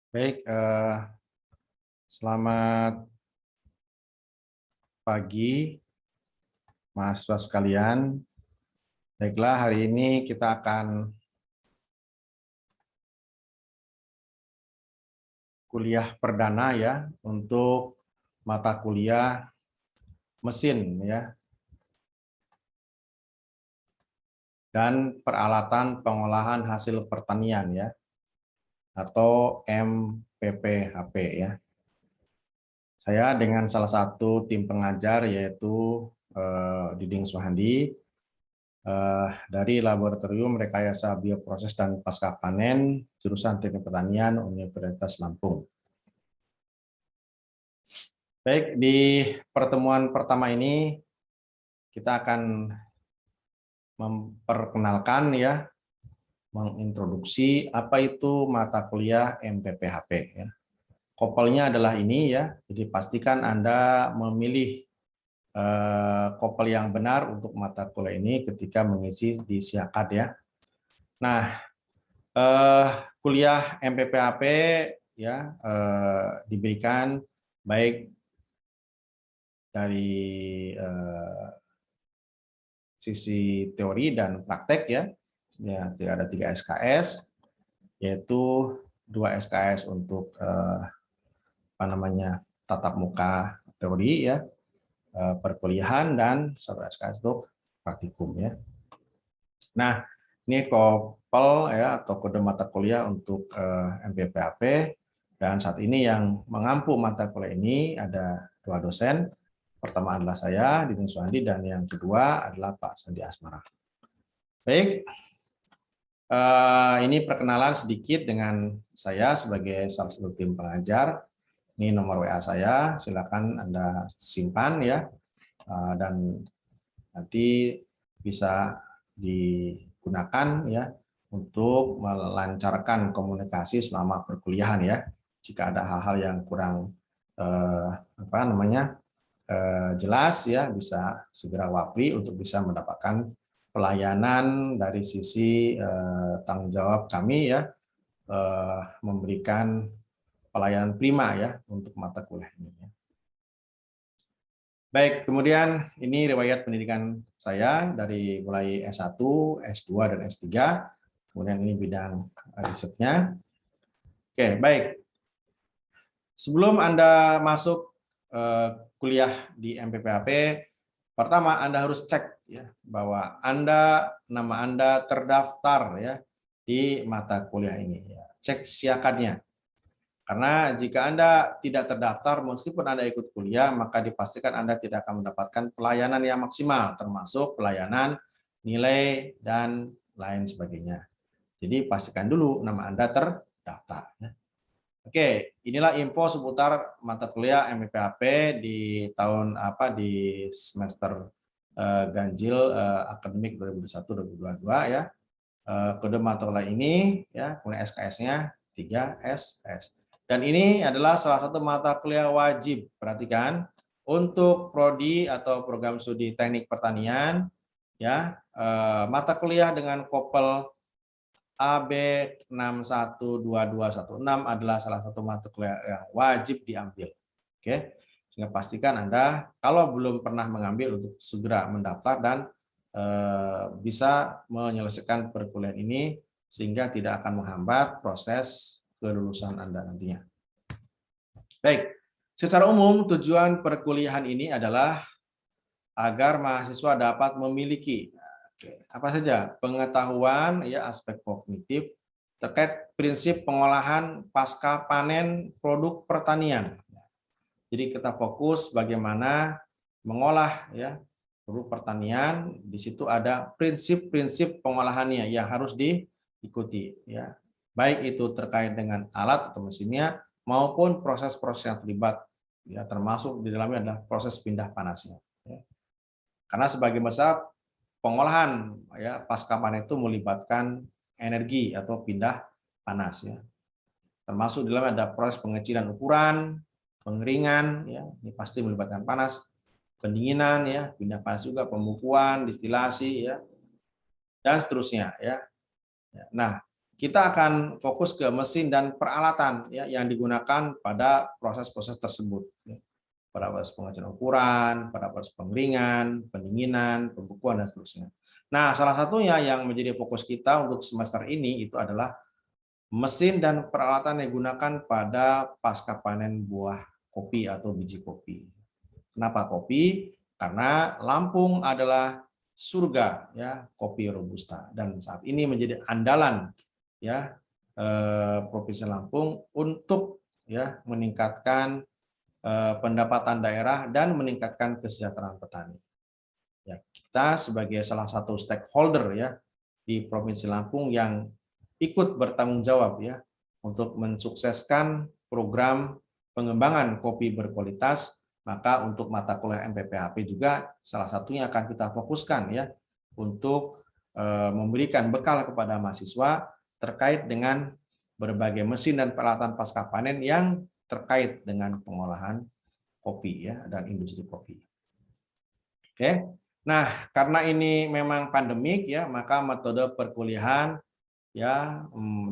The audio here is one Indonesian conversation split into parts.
Baik, selamat pagi mahasiswa sekalian. Baiklah, hari ini kita akan kuliah perdana ya untuk mata kuliah mesin ya dan peralatan pengolahan hasil pertanian ya atau MPPHP ya. Saya dengan salah satu tim pengajar yaitu Diding Suhandi dari Laboratorium Rekayasa Bioproses dan Pasca Panen jurusan Teknik Pertanian Universitas Lampung. Baik, di pertemuan pertama ini kita akan memperkenalkan ya, mengintroduksi apa itu mata kuliah MPPHP ya. Kopelnya adalah ini ya, jadi pastikan Anda memilih kopel yang benar untuk mata kuliah ini ketika mengisi di Siakad ya. Nah, kuliah MPPHP ya diberikan baik dari sisi teori dan praktek ya. Ada 3 SKS, yaitu 2 SKS untuk tatap muka teori ya, perkuliahan, dan 1 SKS untuk praktikum ya. Nah, ini kopel ya atau kode mata kuliah untuk MPPHP, dan saat ini yang mengampu mata kuliah ini ada 2 dosen. Pertama adalah saya, Diding Suhandi, dan yang kedua adalah Pak Sandi Asmara. Baik, ini perkenalan sedikit dengan saya sebagai salah satu tim pengajar. Ini nomor WA saya, silakan Anda simpan ya, dan nanti bisa digunakan ya untuk melancarkan komunikasi selama perkuliahan ya. Jika ada hal-hal yang kurang jelas ya, bisa segera wapri untuk bisa mendapatkan pelayanan dari sisi tanggung jawab kami ya, memberikan pelayanan prima ya untuk mata kuliah ini. Baik, kemudian ini riwayat pendidikan saya dari mulai S1, S2, dan S3. Kemudian ini bidang risetnya. Oke, baik. Sebelum Anda masuk kuliah di MPPHP, pertama Anda harus cek ya bahwa nama Anda terdaftar ya di mata kuliah ini. Cek siakannya. Karena jika Anda tidak terdaftar, meskipun Anda ikut kuliah, maka dipastikan Anda tidak akan mendapatkan pelayanan yang maksimal, termasuk pelayanan, nilai, dan lain sebagainya. Jadi pastikan dulu nama Anda terdaftar. Oke, inilah info seputar mata kuliah MPPHP di di semester ganjil akademik 2021-2022 ya. Kode mata kuliah ini ya, kemudian SKS-nya 3 SS. Dan ini adalah salah satu mata kuliah wajib, perhatikan, untuk prodi atau program studi teknik pertanian ya, mata kuliah dengan kopel AB 612216 adalah salah satu mata kuliah yang wajib diambil. Oke, sehingga pastikan Anda kalau belum pernah mengambil untuk segera mendaftar dan bisa menyelesaikan perkuliahan ini sehingga tidak akan menghambat proses kelulusan Anda nantinya. Baik, secara umum tujuan perkuliahan ini adalah agar mahasiswa dapat memiliki apa saja pengetahuan ya aspek kognitif terkait prinsip pengolahan pasca panen produk pertanian. Jadi kita fokus bagaimana mengolah ya produk pertanian, di situ ada prinsip-prinsip pengolahannya yang harus diikuti ya. Baik itu terkait dengan alat atau mesinnya maupun proses-proses yang terlibat ya, termasuk di dalamnya adalah proses pindah panasnya ya. Karena sebagai besar pengolahan ya pasca panen itu melibatkan energi atau pindah panas ya. Termasuk di dalamnya ada proses pengecilan ukuran, pengeringan ya, ini pasti melibatkan panas, pendinginan ya, pindah panas juga, pembukuan, distilasi ya, dan seterusnya ya. Nah, kita akan fokus ke mesin dan peralatan ya yang digunakan pada proses-proses tersebut. Ya. Pada proses pengecekan ukuran, pada proses pengeringan, pendinginan, pembekuan dan seterusnya. Nah, salah satunya yang menjadi fokus kita untuk semester ini itu adalah mesin dan peralatan yang digunakan pada pasca panen buah kopi atau biji kopi. Kenapa kopi? Karena Lampung adalah surga ya kopi robusta dan saat ini menjadi andalan ya Provinsi Lampung untuk ya meningkatkan pendapatan daerah dan meningkatkan kesejahteraan petani. Ya, kita sebagai salah satu stakeholder ya di Provinsi Lampung yang ikut bertanggung jawab ya untuk mensukseskan program pengembangan kopi berkualitas, maka untuk mata kuliah MPPHP juga salah satunya akan kita fokuskan ya untuk memberikan bekal kepada mahasiswa terkait dengan berbagai mesin dan peralatan pasca panen yang terkait dengan pengolahan kopi ya dan industri kopi. Oke. Nah, karena ini memang pandemik ya, maka metode perkuliahan ya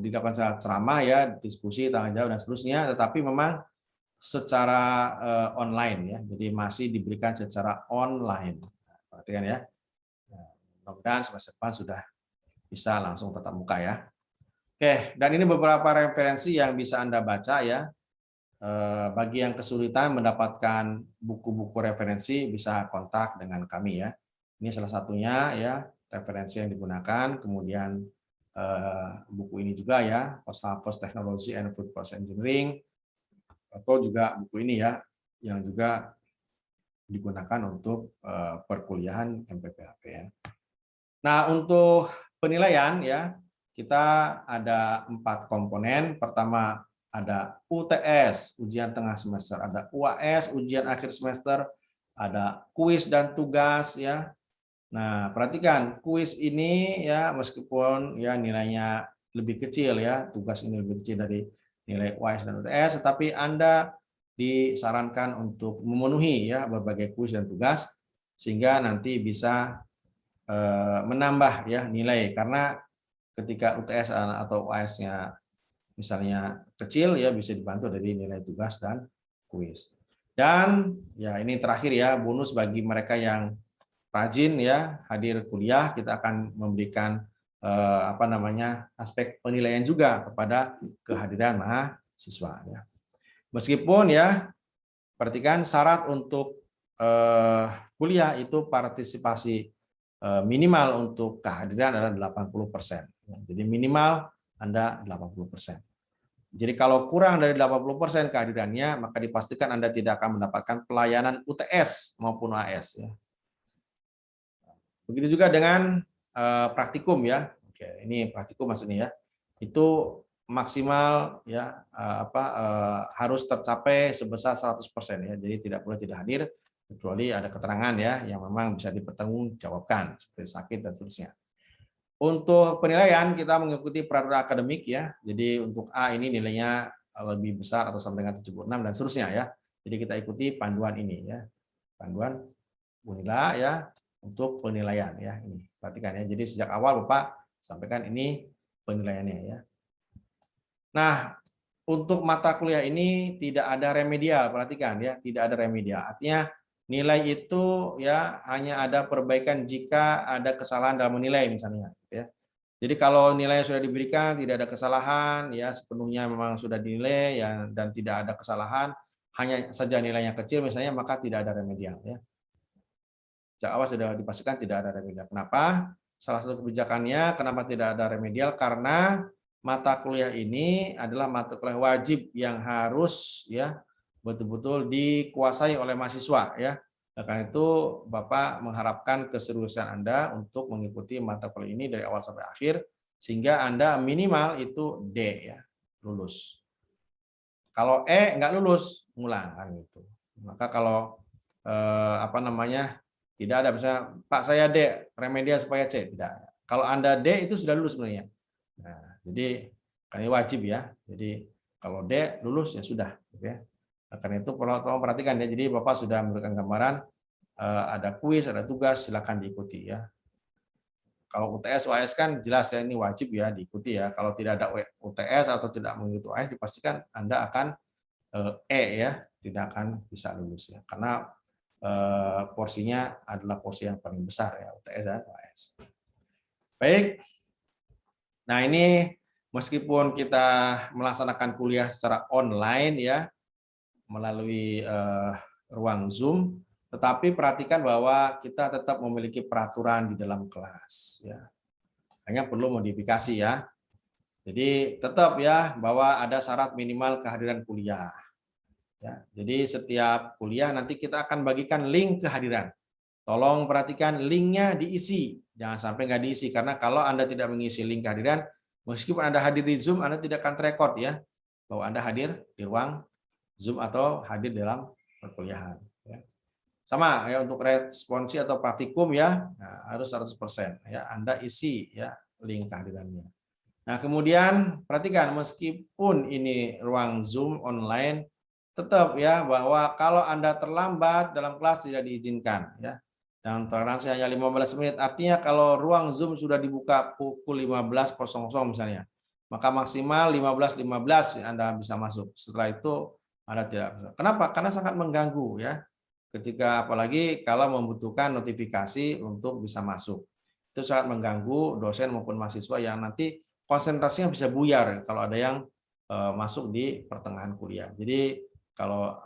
dilakukan secara ceramah ya, diskusi, tanya jawab dan seterusnya, tetapi memang secara online ya. Jadi masih diberikan secara online. Perhatikan ya. Mudah-mudahan semester depan sudah bisa langsung tatap muka ya. Oke, dan ini beberapa referensi yang bisa Anda baca ya. Bagi yang kesulitan mendapatkan buku-buku referensi bisa kontak dengan kami ya. Ini salah satunya ya referensi yang digunakan. Kemudian buku ini juga ya, Post Technology and Food Process Engineering, atau juga buku ini ya yang juga digunakan untuk perkuliahan MPPHP ya. Nah, untuk penilaian ya, kita ada 4 komponen. Pertama ada UTS, ujian tengah semester, ada UAS, ujian akhir semester, ada kuis dan tugas ya. Nah, perhatikan kuis ini ya meskipun ya nilainya lebih kecil ya, tugas ini lebih kecil dari nilai UAS dan UTS, tetapi Anda disarankan untuk memenuhi ya berbagai kuis dan tugas sehingga nanti bisa menambah ya nilai karena ketika UTS atau UAS-nya misalnya kecil ya bisa dibantu dari nilai tugas dan kuis. Dan ya ini terakhir ya bonus bagi mereka yang rajin ya hadir kuliah, kita akan memberikan aspek penilaian juga kepada kehadiran mahasiswa ya. Meskipun ya perhatikan syarat untuk kuliah itu partisipasi minimal untuk kehadiran adalah 80%. Jadi minimal Anda 80%. Jadi kalau kurang dari 80% kehadirannya, maka dipastikan Anda tidak akan mendapatkan pelayanan UTS maupun AS. Begitu juga dengan praktikum ya. Oke, ini praktikum maksudnya ya. Itu maksimal ya harus tercapai sebesar 100% ya. Jadi tidak boleh tidak hadir kecuali ada keterangan ya yang memang bisa dipertanggungjawabkan seperti sakit dan seterusnya. Untuk penilaian kita mengikuti peraturan akademik ya. Jadi untuk A ini nilainya lebih besar atau sampai dengan 76 dan seterusnya ya. Jadi kita ikuti panduan ini ya. Panduan Unila ya untuk penilaian ya. Ini perhatikan ya. Jadi sejak awal Bapak sampaikan ini penilaiannya ya. Nah, untuk mata kuliah ini tidak ada remedial, perhatikan ya, tidak ada remedial. Artinya nilai itu ya hanya ada perbaikan jika ada kesalahan dalam menilai misalnya ya. Jadi kalau nilai sudah diberikan tidak ada kesalahan ya sepenuhnya memang sudah dinilai ya dan tidak ada kesalahan, hanya saja nilainya kecil misalnya maka tidak ada remedial ya. Sejak awal sudah dipastikan tidak ada remedial. Kenapa? Salah satu kebijakannya kenapa tidak ada remedial karena mata kuliah ini adalah mata kuliah wajib yang harus ya betul-betul dikuasai oleh mahasiswa ya. Karena itu Bapak mengharapkan keseriusan Anda untuk mengikuti mata kuliah ini dari awal sampai akhir sehingga Anda minimal itu D ya, lulus. Kalau E nggak lulus, ngulang kan gitu. Maka kalau tidak ada misalnya Pak saya D, remedial supaya C, tidak. Kalau Anda D itu sudah lulus sebenarnya. Nah, jadi ini wajib ya. Jadi kalau D lulus ya sudah, gitu ya. Nah, karena itu tolong perhatikan ya. Jadi Bapak sudah memberikan gambaran ada kuis, ada tugas, silakan diikuti ya. Kalau UTS, UAS kan jelas ya ini wajib ya diikuti ya. Kalau tidak ada UTS atau tidak mengikuti UAS dipastikan Anda akan ya, tidak akan bisa lulus ya. Karena porsinya adalah porsi yang paling besar ya UTS dan UAS. Baik. Nah, ini meskipun kita melaksanakan kuliah secara online ya melalui ruang Zoom, tetapi perhatikan bahwa kita tetap memiliki peraturan di dalam kelas ya. Hanya perlu modifikasi ya. Jadi tetap ya bahwa ada syarat minimal kehadiran kuliah. Ya, jadi setiap kuliah nanti kita akan bagikan link kehadiran. Tolong perhatikan linknya diisi, jangan sampai nggak diisi karena kalau Anda tidak mengisi link kehadiran, meskipun Anda hadir di Zoom, Anda tidak akan terekod ya bahwa Anda hadir di ruang Zoom atau hadir dalam perkuliahan. Ya. Sama ya untuk responsi atau praktikum ya nah, harus 100% ya Anda isi ya link kehadirannya. Nah kemudian perhatikan meskipun ini ruang Zoom online, tetap ya bahwa kalau Anda terlambat dalam kelas tidak diizinkan ya. Dan toleransi hanya 15 menit. Artinya kalau ruang Zoom sudah dibuka pukul 15.00 misalnya, maka maksimal 15.15 Anda bisa masuk. Setelah itu Anda tidak bisa. Kenapa? Karena sangat mengganggu ya. Ketika apalagi kalau membutuhkan notifikasi untuk bisa masuk. Itu sangat mengganggu dosen maupun mahasiswa yang nanti konsentrasinya bisa buyar kalau ada yang masuk di pertengahan kuliah. Jadi kalau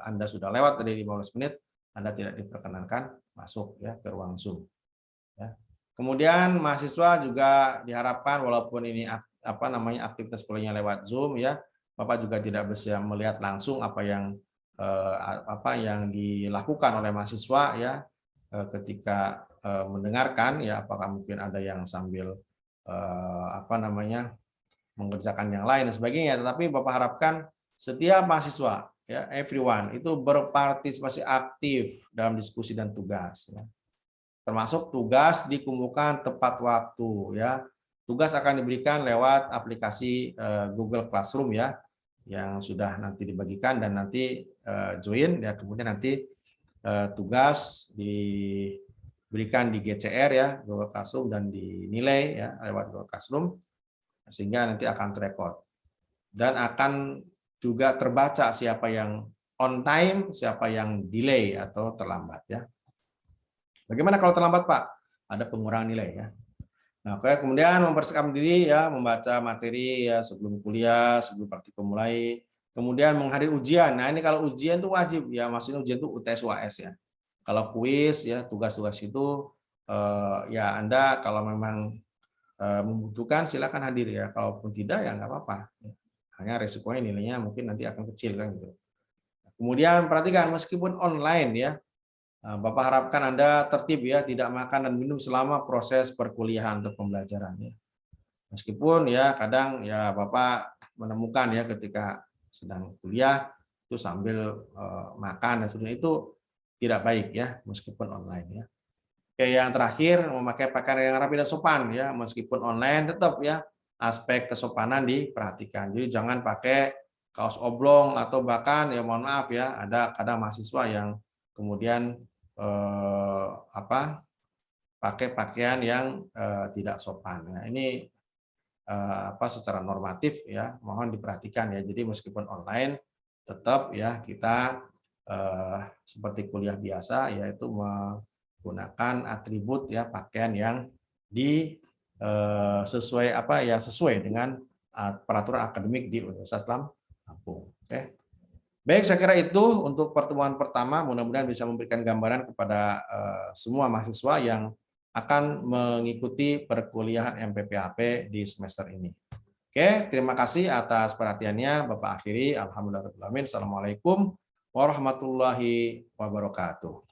Anda sudah lewat dari 15 menit, Anda tidak diperkenankan masuk ya ke ruang Zoom. Ya. Kemudian mahasiswa juga diharapkan walaupun ini aktivitas kuliahnya lewat Zoom ya, Bapak juga tidak bisa melihat langsung apa yang dilakukan oleh mahasiswa ya ketika mendengarkan ya apakah mungkin ada yang sambil mengerjakan yang lain dan sebagainya. Tetapi Bapak harapkan setiap mahasiswa ya everyone itu berpartisipasi aktif dalam diskusi dan tugas ya. Termasuk tugas dikumpulkan tepat waktu ya. Tugas akan diberikan lewat aplikasi Google Classroom ya yang sudah nanti dibagikan dan nanti join ya kemudian nanti tugas diberikan di GCR ya Google Classroom dan dinilai ya lewat Google Classroom sehingga nanti akan terekod dan akan juga terbaca siapa yang on time, siapa yang delay atau terlambat ya. Bagaimana kalau terlambat Pak? Ada pengurangan nilai ya. Nah, kemudian mempersiapkan diri ya membaca materi ya sebelum kuliah, sebelum praktikum mulai. Kemudian menghadiri ujian. Nah, ini kalau ujian itu wajib ya, maksudnya ujian itu UTS UAS ya. Kalau kuis ya tugas-tugas itu ya Anda kalau memang membutuhkan silakan hadir ya. Kalaupun tidak ya nggak apa-apa. Hanya resikonya nilainya mungkin nanti akan kecil kan gitu. Kemudian perhatikan meskipun online ya, Bapak harapkan Anda tertib ya, tidak makan dan minum selama proses perkuliahan atau pembelajaran ya. Meskipun ya kadang ya Bapak menemukan ya ketika sedang kuliah itu sambil makan dan sebagainya itu tidak baik ya meskipun online ya. Oke, yang terakhir memakai pakaian yang rapi dan sopan ya, meskipun online tetap ya aspek kesopanan diperhatikan. Jadi jangan pakai kaos oblong atau bahkan ya mohon maaf ya ada kadang mahasiswa yang kemudian pakai pakaian yang tidak sopan. Nah, ini secara normatif ya mohon diperhatikan ya. Jadi meskipun online tetap ya kita seperti kuliah biasa yaitu menggunakan atribut ya pakaian yang sesuai dengan peraturan akademik di Universitas Lampung. Oke. Baik, saya kira itu untuk pertemuan pertama. Mudah-mudahan bisa memberikan gambaran kepada semua mahasiswa yang akan mengikuti perkuliahan MPPAP di semester ini. Oke, terima kasih atas perhatiannya. Bapak akhiri. Alhamdulillah. Assalamualaikum warahmatullahi wabarakatuh.